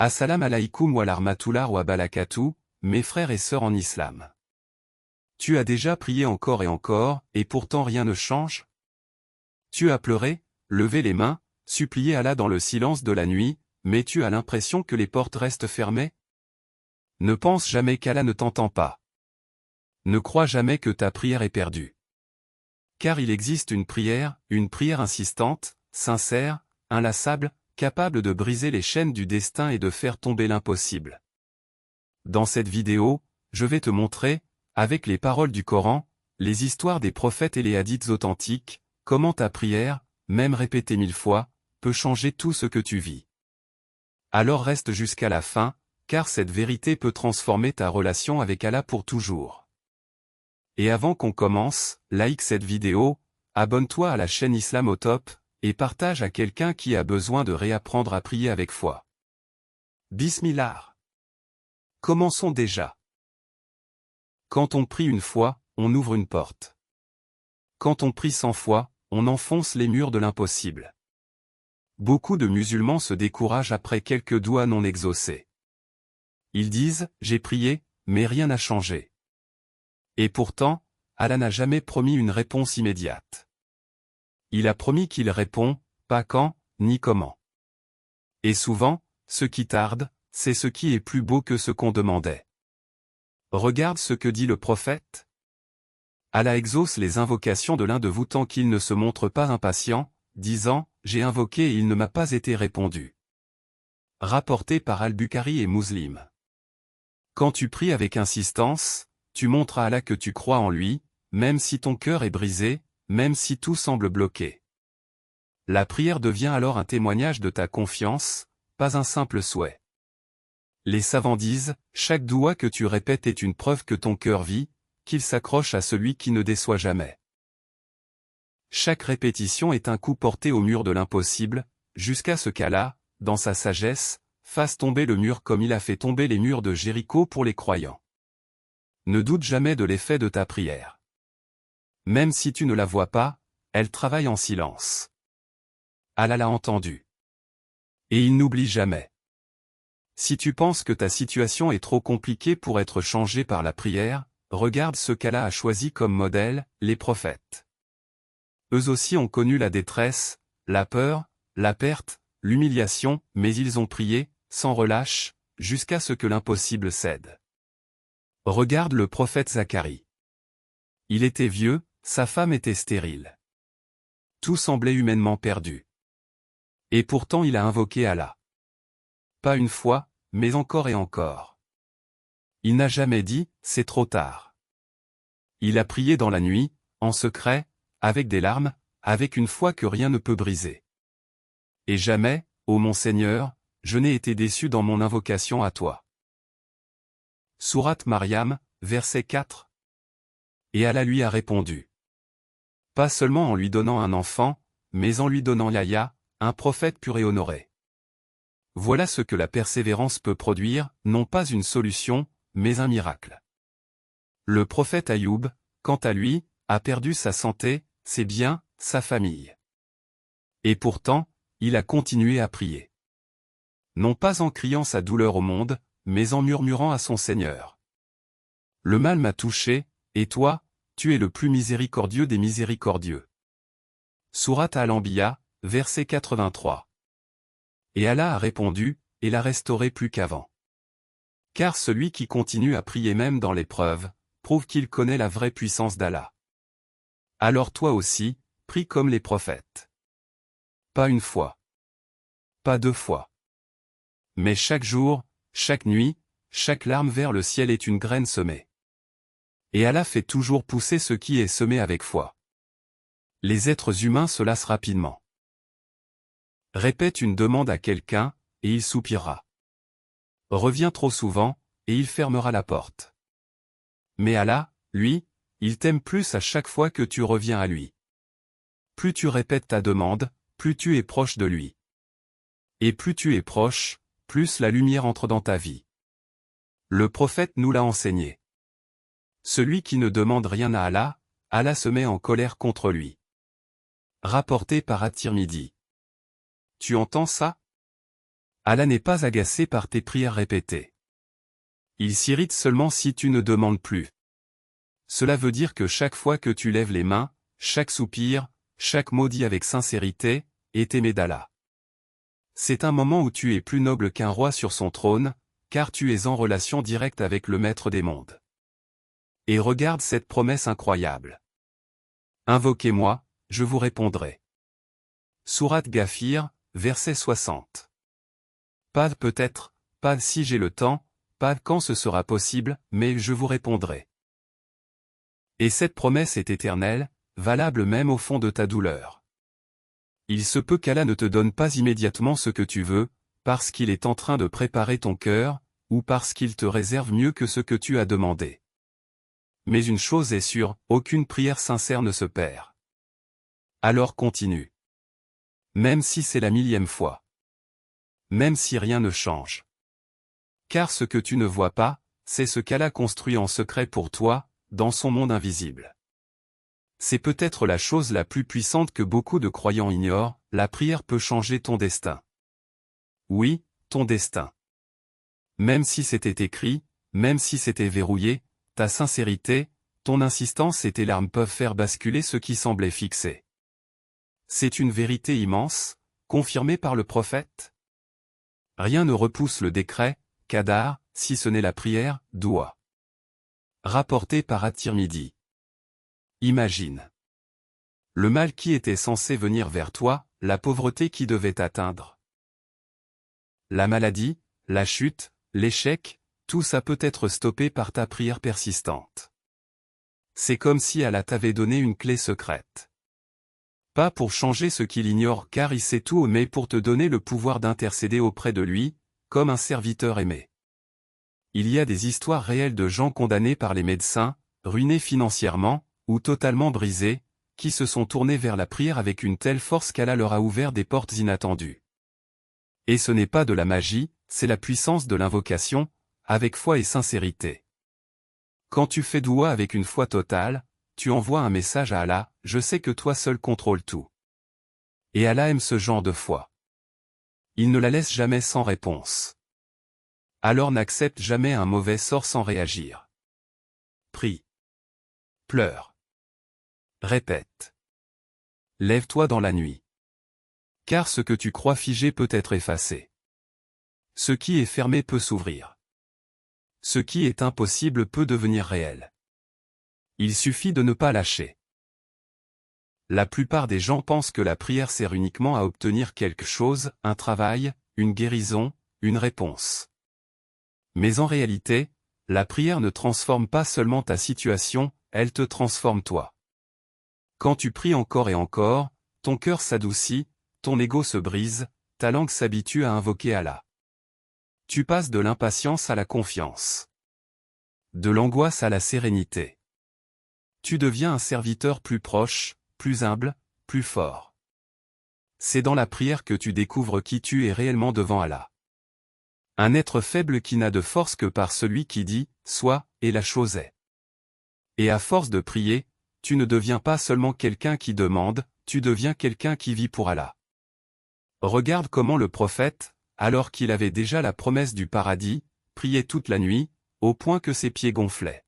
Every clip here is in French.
Assalam alaykoum wa rahmatullah wa barakatuh, mes frères et sœurs en islam. Tu as déjà prié encore et pourtant rien ne change? Tu as pleuré, levé les mains, supplié Allah dans le silence de la nuit, mais tu as l'impression que les portes restent fermées? Ne pense jamais qu'Allah ne t'entend pas. Ne crois jamais que ta prière est perdue. Car il existe une prière insistante, sincère, inlassable, capable de briser les chaînes du destin et de faire tomber l'impossible. Dans cette vidéo, je vais te montrer, avec les paroles du Coran, les histoires des prophètes et les hadiths authentiques, comment ta prière, même répétée 1000 fois, peut changer tout ce que tu vis. Alors reste jusqu'à la fin, car cette vérité peut transformer ta relation avec Allah pour toujours. Et avant qu'on commence, like cette vidéo, abonne-toi à la chaîne Islam au top, et partage à quelqu'un qui a besoin de réapprendre à prier avec foi. Bismillah. Commençons déjà. Quand on prie une fois, on ouvre une porte. Quand on prie 100 fois, on enfonce les murs de l'impossible. Beaucoup de musulmans se découragent après quelques doigts non exaucés. Ils disent, j'ai prié, mais rien n'a changé. Et pourtant, Allah n'a jamais promis une réponse immédiate. Il a promis qu'il répond, pas quand, ni comment. Et souvent, ce qui tarde, c'est ce qui est plus beau que ce qu'on demandait. Regarde ce que dit le prophète. Allah exauce les invocations de l'un de vous tant qu'il ne se montre pas impatient, disant, j'ai invoqué et il ne m'a pas été répondu. Rapporté par Al-Bukhari et Muslim. Quand tu pries avec insistance, tu montres à Allah que tu crois en lui, même si ton cœur est brisé, même si tout semble bloqué. La prière devient alors un témoignage de ta confiance, pas un simple souhait. Les savants disent, chaque doua que tu répètes est une preuve que ton cœur vit, qu'il s'accroche à celui qui ne déçoit jamais. Chaque répétition est un coup porté au mur de l'impossible, jusqu'à ce qu'Allah, dans sa sagesse, fasse tomber le mur comme il a fait tomber les murs de Jéricho pour les croyants. Ne doute jamais de l'effet de ta prière. Même si tu ne la vois pas, elle travaille en silence. Allah l'a entendu. Et il n'oublie jamais. Si tu penses que ta situation est trop compliquée pour être changée par la prière, regarde ce qu'Allah a choisi comme modèle, les prophètes. Eux aussi ont connu la détresse, la peur, la perte, l'humiliation, mais ils ont prié, sans relâche, jusqu'à ce que l'impossible cède. Regarde le prophète Zacharie. Il était vieux, sa femme était stérile. Tout semblait humainement perdu. Et pourtant il a invoqué Allah. Pas une fois, mais encore et encore. Il n'a jamais dit, c'est trop tard. Il a prié dans la nuit, en secret, avec des larmes, avec une foi que rien ne peut briser. Et jamais, ô mon Seigneur, je n'ai été déçu dans mon invocation à toi. Sourate Maryam, verset 4. Et Allah lui a répondu. Pas seulement en lui donnant un enfant, mais en lui donnant Yahya, un prophète pur et honoré. Voilà ce que la persévérance peut produire, non pas une solution, mais un miracle. Le prophète Ayoub, quant à lui, a perdu sa santé, ses biens, sa famille. Et pourtant, il a continué à prier. Non pas en criant sa douleur au monde, mais en murmurant à son Seigneur. Le mal m'a touché, et toi, tu es le plus miséricordieux des miséricordieux. Sourate Al-Anbiya, verset 83. Et Allah a répondu, et l'a restauré plus qu'avant. Car celui qui continue à prier même dans l'épreuve, prouve qu'il connaît la vraie puissance d'Allah. Alors toi aussi, prie comme les prophètes. Pas une fois. Pas 2 fois. Mais chaque jour, chaque nuit, chaque larme vers le ciel est une graine semée. Et Allah fait toujours pousser ce qui est semé avec foi. Les êtres humains se lassent rapidement. Répète une demande à quelqu'un, et il soupirera. Reviens trop souvent, et il fermera la porte. Mais Allah, lui, il t'aime plus à chaque fois que tu reviens à lui. Plus tu répètes ta demande, plus tu es proche de lui. Et plus tu es proche, plus la lumière entre dans ta vie. Le prophète nous l'a enseigné. Celui qui ne demande rien à Allah, Allah se met en colère contre lui. Rapporté par At-Tirmidhi. Tu entends ça? Allah n'est pas agacé par tes prières répétées. Il s'irrite seulement si tu ne demandes plus. Cela veut dire que chaque fois que tu lèves les mains, chaque soupir, chaque mot dit avec sincérité, est aimé d'Allah. C'est un moment où tu es plus noble qu'un roi sur son trône, car tu es en relation directe avec le Maître des mondes. Et regarde cette promesse incroyable. Invoquez-moi, je vous répondrai. Sourate Ghafir, verset 60. Pas peut-être, pas si j'ai le temps, pas quand ce sera possible, mais je vous répondrai. Et cette promesse est éternelle, valable même au fond de ta douleur. Il se peut qu'Allah ne te donne pas immédiatement ce que tu veux, parce qu'il est en train de préparer ton cœur, ou parce qu'il te réserve mieux que ce que tu as demandé. Mais une chose est sûre, aucune prière sincère ne se perd. Alors continue. Même si c'est la 1000e fois. Même si rien ne change. Car ce que tu ne vois pas, c'est ce qu'Allah construit en secret pour toi, dans son monde invisible. C'est peut-être la chose la plus puissante que beaucoup de croyants ignorent, la prière peut changer ton destin. Oui, ton destin. Même si c'était écrit, même si c'était verrouillé, ta sincérité, ton insistance et tes larmes peuvent faire basculer ce qui semblait fixé. C'est une vérité immense, confirmée par le prophète. Rien ne repousse le décret, qadar, si ce n'est la prière, doua. Rapporté par At-Tirmidhi. Imagine. Le mal qui était censé venir vers toi, la pauvreté qui devait t'atteindre. La maladie, la chute, l'échec, tout ça peut être stoppé par ta prière persistante. C'est comme si Allah t'avait donné une clé secrète. Pas pour changer ce qu'il ignore car il sait tout, mais pour te donner le pouvoir d'intercéder auprès de lui, comme un serviteur aimé. Il y a des histoires réelles de gens condamnés par les médecins, ruinés financièrement, ou totalement brisés, qui se sont tournés vers la prière avec une telle force qu'Allah leur a ouvert des portes inattendues. Et ce n'est pas de la magie, c'est la puissance de l'invocation, avec foi et sincérité. Quand tu fais doua avec une foi totale, tu envoies un message à Allah, je sais que toi seul contrôles tout. Et Allah aime ce genre de foi. Il ne la laisse jamais sans réponse. Alors n'accepte jamais un mauvais sort sans réagir. Prie. Pleure. Répète. Lève-toi dans la nuit. Car ce que tu crois figé peut être effacé. Ce qui est fermé peut s'ouvrir. Ce qui est impossible peut devenir réel. Il suffit de ne pas lâcher. La plupart des gens pensent que la prière sert uniquement à obtenir quelque chose, un travail, une guérison, une réponse. Mais en réalité, la prière ne transforme pas seulement ta situation, elle te transforme toi. Quand tu pries encore et encore, ton cœur s'adoucit, ton ego se brise, ta langue s'habitue à invoquer Allah. Tu passes de l'impatience à la confiance. De l'angoisse à la sérénité. Tu deviens un serviteur plus proche, plus humble, plus fort. C'est dans la prière que tu découvres qui tu es réellement devant Allah. Un être faible qui n'a de force que par celui qui dit « Sois » et la chose est. Et à force de prier, tu ne deviens pas seulement quelqu'un qui demande, tu deviens quelqu'un qui vit pour Allah. Regarde comment le prophète, alors qu'il avait déjà la promesse du paradis, priait toute la nuit, au point que ses pieds gonflaient.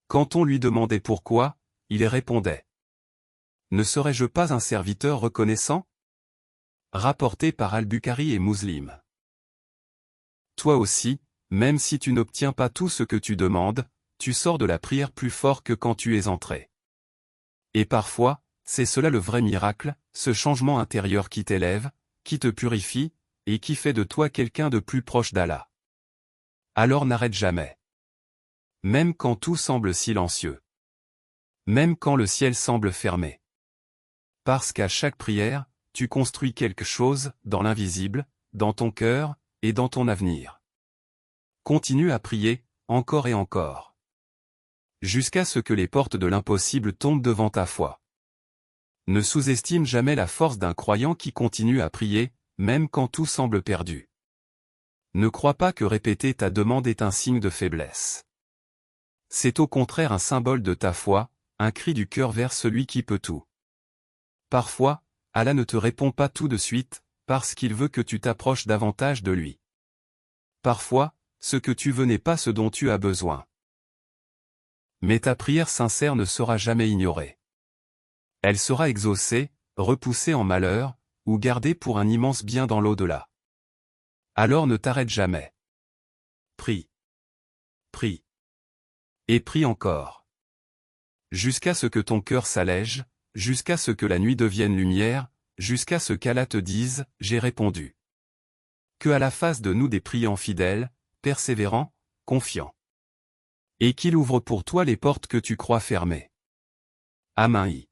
Quand on lui demandait pourquoi, il répondait. Ne serais-je pas un serviteur reconnaissant? Rapporté par Al-Bukhari et Muslim. Toi aussi, même si tu n'obtiens pas tout ce que tu demandes, tu sors de la prière plus fort que quand tu es entré. Et parfois, c'est cela le vrai miracle, ce changement intérieur qui t'élève, qui te purifie, et qui fait de toi quelqu'un de plus proche d'Allah. Alors n'arrête jamais. Même quand tout semble silencieux. Même quand le ciel semble fermé. Parce qu'à chaque prière, tu construis quelque chose, dans l'invisible, dans ton cœur, et dans ton avenir. Continue à prier, encore et encore. Jusqu'à ce que les portes de l'impossible tombent devant ta foi. Ne sous-estime jamais la force d'un croyant qui continue à prier, même quand tout semble perdu. Ne crois pas que répéter ta demande est un signe de faiblesse. C'est au contraire un symbole de ta foi, un cri du cœur vers celui qui peut tout. Parfois, Allah ne te répond pas tout de suite, parce qu'il veut que tu t'approches davantage de lui. Parfois, ce que tu veux n'est pas ce dont tu as besoin. Mais ta prière sincère ne sera jamais ignorée. Elle sera exaucée, repoussée en malheur, ou gardée pour un immense bien dans l'au-delà. Alors ne t'arrête jamais. Prie. Prie. Et prie encore. Jusqu'à ce que ton cœur s'allège, jusqu'à ce que la nuit devienne lumière, jusqu'à ce qu'Allah te dise, j'ai répondu. Que à la face de nous des priants fidèles, persévérants, confiants. Et qu'il ouvre pour toi les portes que tu crois fermées. Amen.